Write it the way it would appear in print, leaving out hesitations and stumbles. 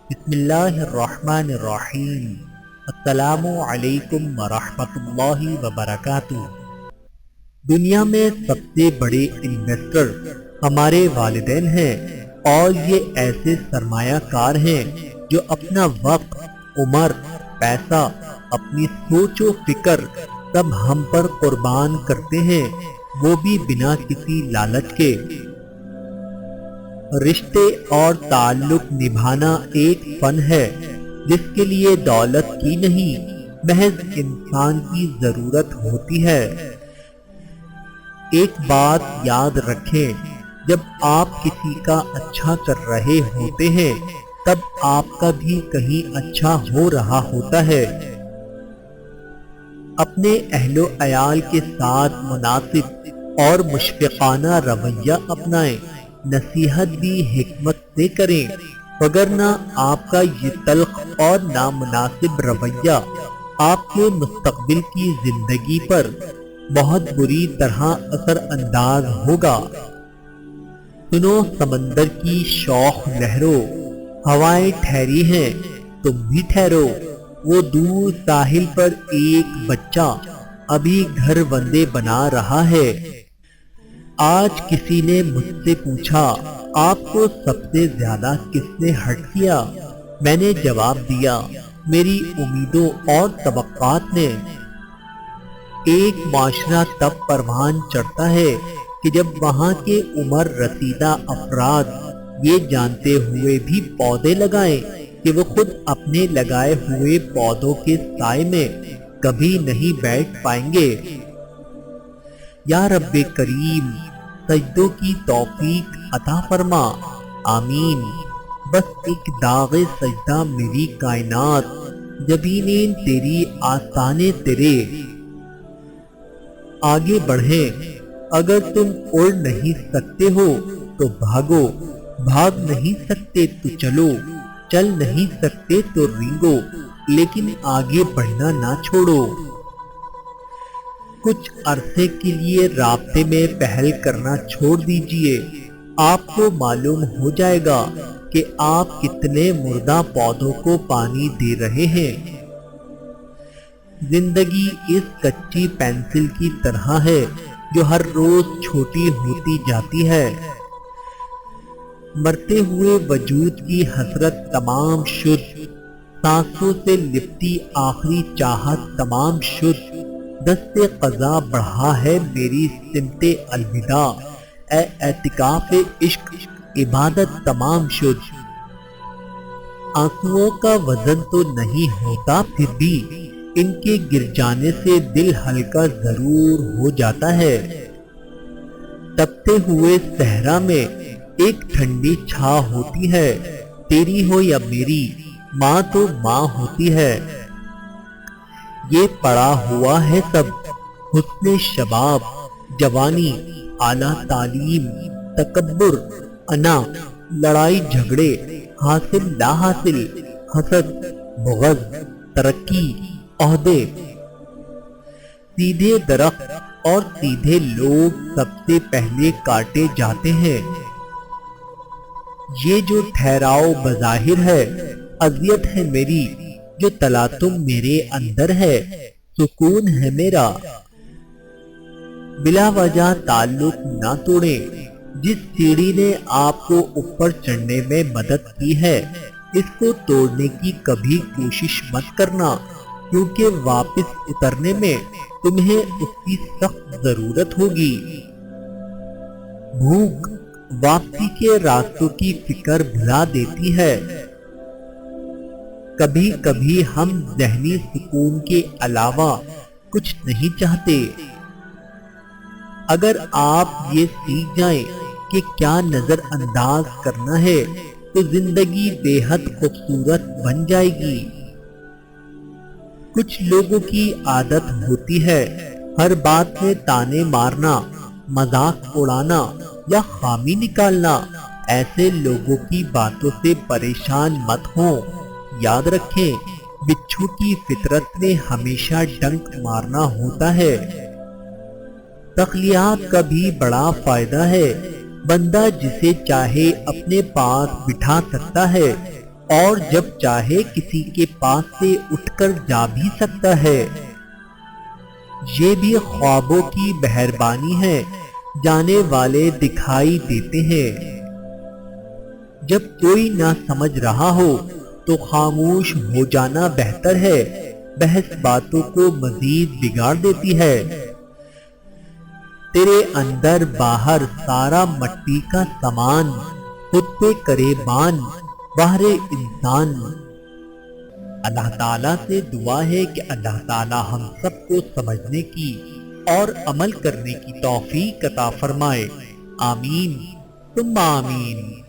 بسم اللہ الرحمن الرحیم۔ السلام علیکم ورحمۃ اللہ وبرکاتہ۔ دنیا میں سب سے بڑے انویسٹر ہمارے والدین ہیں، اور یہ ایسے سرمایہ کار ہیں جو اپنا وقت، عمر، پیسہ، اپنی سوچ و فکر سب ہم پر قربان کرتے ہیں، وہ بھی بنا کسی لالچ کے۔ رشتے اور تعلق نبھانا ایک فن ہے جس کے لیے دولت کی نہیں، محض انسان کی ضرورت ہوتی ہے۔ ایک بات یاد رکھیں، جب آپ کسی کا اچھا کر رہے ہوتے ہیں تب آپ کا بھی کہیں اچھا ہو رہا ہوتا ہے۔ اپنے اہل و عیال کے ساتھ مناسب اور مشفقانہ رویہ اپنائیں، نصیحت بھی حکمت سے کریں، وگرنہ آپ کا یہ تلخ اور نامناسب رویہ آپ کے مستقبل کی زندگی پر بہت بری طرح اثر انداز ہوگا۔ سنو سمندر کی شوخ لہروں، ہوائیں ٹھہری ہیں، تم بھی ٹھہرو۔ وہ دور ساحل پر ایک بچہ ابھی گھر بندے بنا رہا ہے۔ آج کسی نے مجھ سے پوچھا، آپ کو سب سے زیادہ کس نے ہرٹ کیا؟ میں نے جواب دیا، میری امیدوں اور توقعات نے۔ ایک معاشرہ تب پروان چڑھتا ہے کہ جب وہاں کے عمر رسیدہ افراد یہ جانتے ہوئے بھی پودے لگائیں کہ وہ خود اپنے لگائے ہوئے پودوں کے سائے میں کبھی نہیں بیٹھ پائیں گے۔ یا رب کریم، سجدوں کی توفیق عطا فرما، آمین۔ بس ایک داغ سجدہ میری کائنات، جبینیں تیری آستانے تیرے۔ آگے بڑھیں، اگر تم اڑ نہیں سکتے ہو تو بھاگو، بھاگ نہیں سکتے تو چلو، چل نہیں سکتے تو رینگو، لیکن آگے بڑھنا نہ چھوڑو۔ کچھ عرصے کے لیے رابطے میں پہل کرنا چھوڑ دیجئے، آپ کو معلوم ہو جائے گا کہ آپ کتنے مردہ پودوں کو پانی دے رہے ہیں۔ زندگی اس کچی پینسل کی طرح ہے جو ہر روز چھوٹی ہوتی جاتی ہے۔ مرتے ہوئے وجود کی حسرت تمام شد، سانسوں سے لپٹی آخری چاہت تمام شد، دست قضا بڑھا ہے میری سمت الوداع، اے اعتکاف عشق عبادت تمام شد۔ آنسوؤں کا وزن تو نہیں ہوتا، پھر بھی ان کے گر جانے سے دل ہلکا ضرور ہو جاتا ہے۔ تپتے ہوئے صحرا میں ایک ٹھنڈی چھا ہوتی ہے، تیری ہو یا میری، ماں تو ماں ہوتی ہے۔ یہ پڑا ہوا ہے سب، حسن شباب، جوانی، اعلیٰ تعلیم، تکبر، انا، لڑائی جھگڑے، حاصل لا حاصل، حسد، بغض، ترقی، عہدے۔ سیدھے درخت اور سیدھے لوگ سب سے پہلے کاٹے جاتے ہیں۔ یہ جو ٹھہراؤ بظاہر ہے، اذیت ہے میری، جو تلاطم میرے اندر ہے، سکون ہے میرا۔ بلا وجہ تعلق نہ توڑیں، جس سیڑھی نے آپ کو اوپر چڑھنے میں مدد کی ہے اس کو توڑنے کی کبھی کوشش مت کرنا، کیونکہ واپس اترنے میں تمہیں اس کی سخت ضرورت ہوگی۔ بھوک واپسی کے راستوں کی فکر بھلا دیتی ہے۔ کبھی کبھی ہم ذہنی سکون کے علاوہ کچھ نہیں چاہتے۔ اگر آپ یہ سیکھ جائیں کہ کیا نظر انداز کرنا ہے تو زندگی بے حد خوبصورت بن جائے گی۔ کچھ لوگوں کی عادت ہوتی ہے ہر بات میں تانے مارنا، مذاق اڑانا یا خامی نکالنا۔ ایسے لوگوں کی باتوں سے پریشان مت ہوں، یاد رکھیں بچھو کی فطرت میں ہمیشہ ڈنک مارنا ہوتا ہے۔ تخلیات کا بھی بڑا فائدہ ہے، بندہ جسے چاہے اپنے پاس بٹھا سکتا ہے، اور جب چاہے کسی کے پاس سے اٹھ کر جا بھی سکتا ہے۔ یہ بھی خوابوں کی مہربانی ہے، جانے والے دکھائی دیتے ہیں۔ جب کوئی نہ سمجھ رہا ہو تو خاموش ہو جانا بہتر ہے، بحث باتوں کو مزید بگاڑ دیتی ہے۔ تیرے اندر باہر سارا مٹی کا سامان، خود پہ کرے بان بہر انسان۔ اللہ تعالیٰ سے دعا ہے کہ اللہ تعالیٰ ہم سب کو سمجھنے کی اور عمل کرنے کی توفیق عطا فرمائے۔ آمین ثم آمین۔